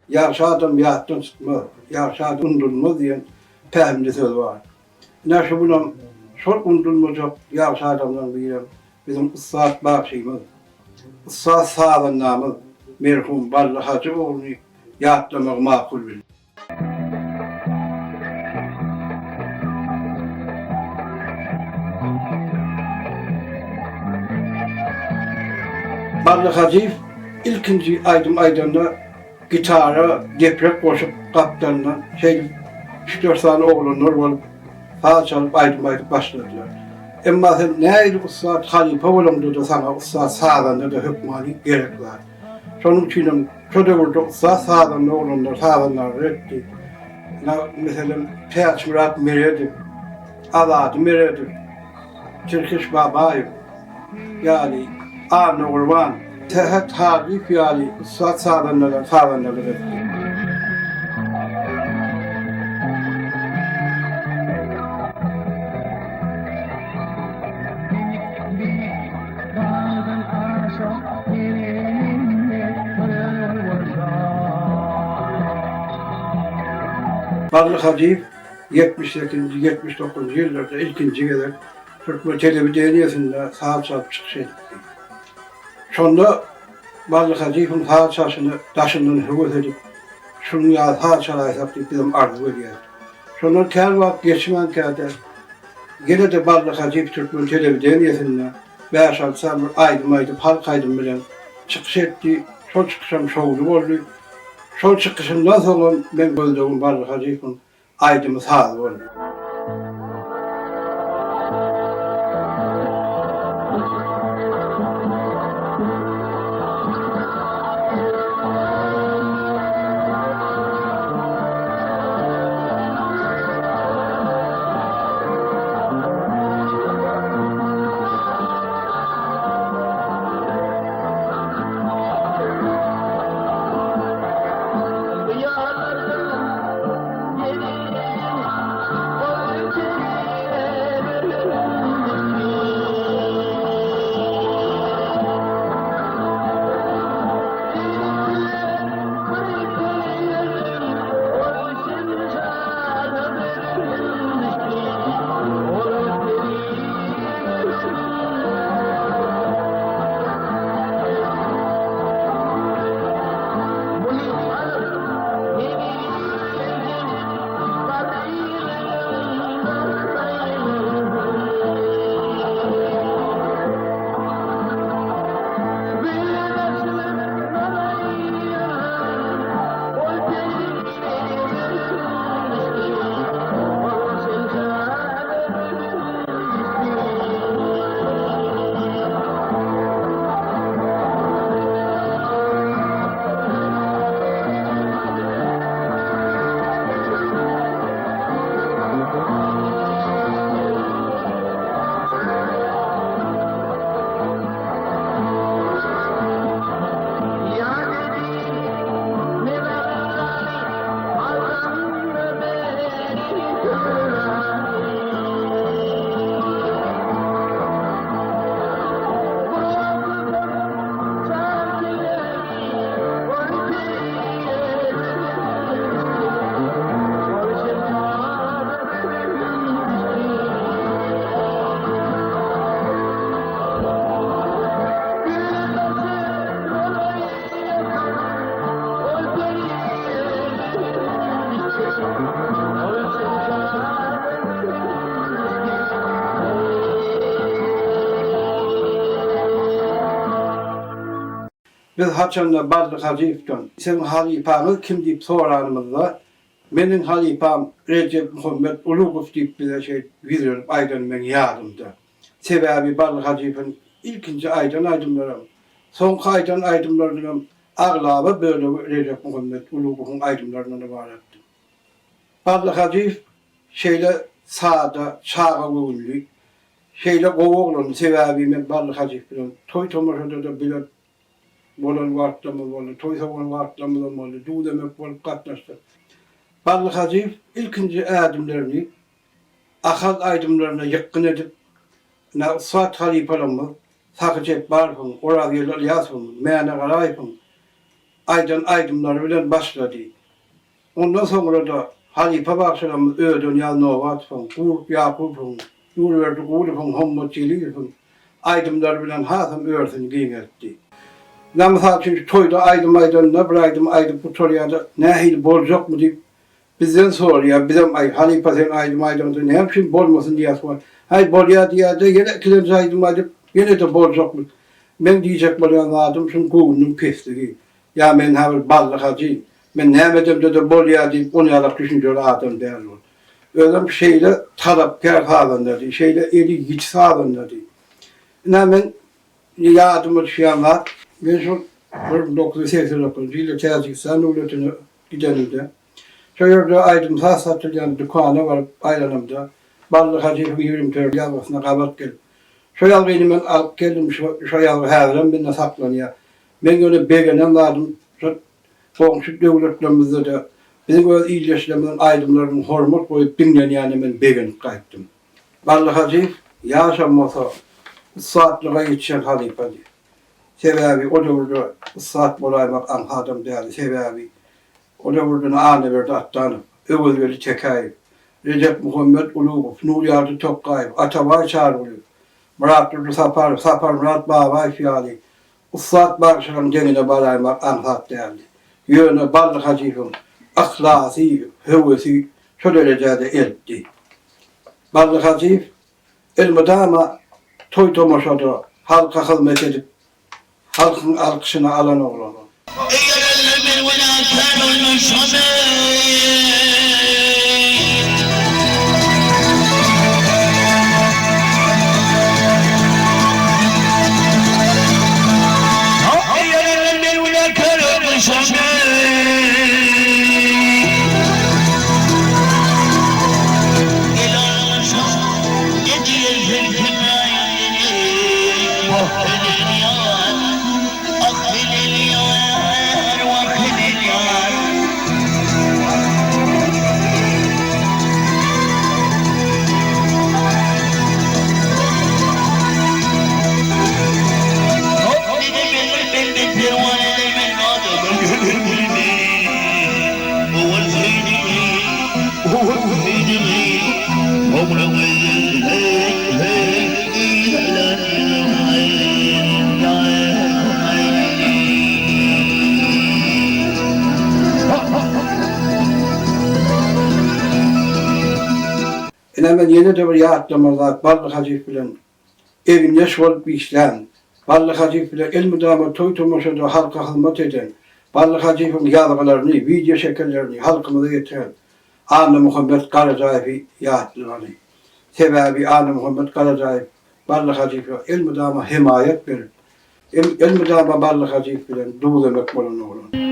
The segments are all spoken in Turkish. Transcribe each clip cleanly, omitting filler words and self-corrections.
Yaşadım yattım sıkma, yaşadım undurma diyen pehmli söz var. Näşe bunun çok undurmacak yaşadımdan bilen bizim Üstad Bakşy'ymyz. Üstad sağdan namız merhum Ballı Hacı oğlunu yatlamak makul bil. Ballı Hacı ilkinci aydında gitara, deprek koşup kaptanla 3-4 tane oğlanlar olup sağ çalıp aydım başladılar. Emma sen neydi Üstad Halife oğlumdu da sana Üstad sağdan da hükmani gerek var. Şonun için şu devirde Üstad sağdan oğlanlar sağdanlar etti. Mesela Teyaç Murat Mered'im, Azad Mered'im, Çirkiş Babayım, yani Avni Kurban, Tehet Halif yani Üstad sağdanlar etti. Ballı Hacı 78. 79. yıllarda ilkinci kadar Türkmen televizyonunda saat çıkış etti. Sonra Ballı Hacı'nın saat taşından hüvüt edip şunun ya saat çalaysak deyip bizim arzu ediyor. Sonra her vakit geçmen kadar gene de Ballı Hacı Türkmen televizyonunda 5-6 saat aydım halk aydım bilen çıkış etti. Son çıkışım şovlu oldu. Son çıkışımdan sonra ben gördüğüm Ballı Hacı'nın aydımız hazır oldu. Biz haçanla Ballı Hacı'yken senin halifanı kim deyip soranımızda benim halifam Recep Muhammed Ulugov deyip bize veriyor aydan ben yardımda. Sebebi Ballı Hacı'nın ilkinci aydınlarım. Son aydan aydınlarım ağlabı böyle Recep Muhammed Ulugov'un aydınlarından ibaretti. Ballı Hacı sağda, çağa gönüllü, kovuğunun sebebi ben Ballı Hacı bilen, toy tomaşada da bilen bolan vartlama oldu, toy savan vartlama oldu, du demek bolup katlaştı. Ballı Hacı ilkinci adımlarını, akıl aydımlarına yakın edip, Üstad halifelerimiz, Sakıcep Barfın, Oraziyeler Yasfın, Mehne Garayfın, aydımlar bilen başladı. Ondan sonra da Halife Bakşıramız ödün yalnovat fın, Kurup Yakup'un, Yurverdi Kulup'un, Hommut Cilil'in aydımlar bilen hasım örsün kıymetti. Namsal çünkü toyda aydanına bırakdım bu soruya nehil bolacak mı deyip bizden soruyor. Bizim Halife sen aydımda ne yapayım bolmasın diye soruyor. Hay bolya diye de yine kilen aydım yine de bolacak mı? Ben diyecek bolyan adım şun kuğunun pisliği. Ya ben haber ballık hacıyım. Ben ne yapayım de bolya deyip onu yalak düşünce adım der. Öyle bir şeyle talapkar halinde, şeyle eli güç halinde. Ben yardımı çıyanlar, ben şu 1989 yılda Kazakistan devletine gidenimde, şöyle aydım satılyan dükkanı var aylanımda, Ballık Hacı'nın 24 yalvasına kabat gelip, şu yalgıyını ben alıp geldim, şu yalgı herden bende saklanıyor. Ben öyle beğenen vardım, şu komşu devletlerimizde de, bizim öyle iyileştiğimden aydımların hormat koyup binlen yani ben beğenip kayıttım. Ballık Hacı yaşamasa, saatlığa yetişen halife diyor. Sebebi o da burada saat bolaymak anhadım değerli sebebi. O da burada anı verdi attanıp, övül verdi çekayip. Recep Muhammed Uluguf, Nuriyardı Tokkayip, Atabay Çağrılıyor. Murat Durdu Sapar Murat Bağbay Fiyali. Ustad Bakşı'nın denine balaymak anhat değerli. Yönü Ballık Hacı'nın ahlası, hevesi şu derecede eltti. Ballık Hacı, elmedama toy tomaşada halka hizmet edip halkın alkışını alan oğlanı. Hemen yeni de bir yaatlamalar, Ballık Hacı filan, evin yaş olup işleyen, Ballık Hacı filan, el müdama toy tomaşada halka hizmet eden, Ballık Hacı filan yağlarını, video şekerlerini halkımıza getiren, Anı Muhammed Karacayev'i yaatlıları. Sebebi Anı Muhammed Karacayev, Ballık Hacı filan, el müdama himayet verip, el müdama Ballık Hacı filan, dua demek olan oğlan.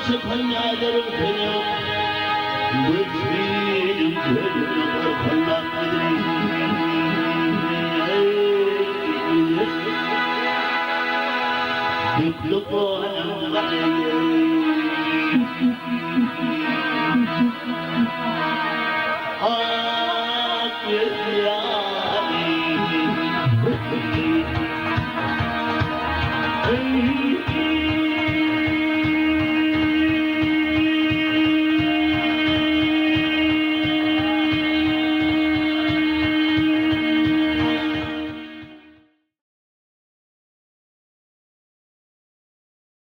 Hey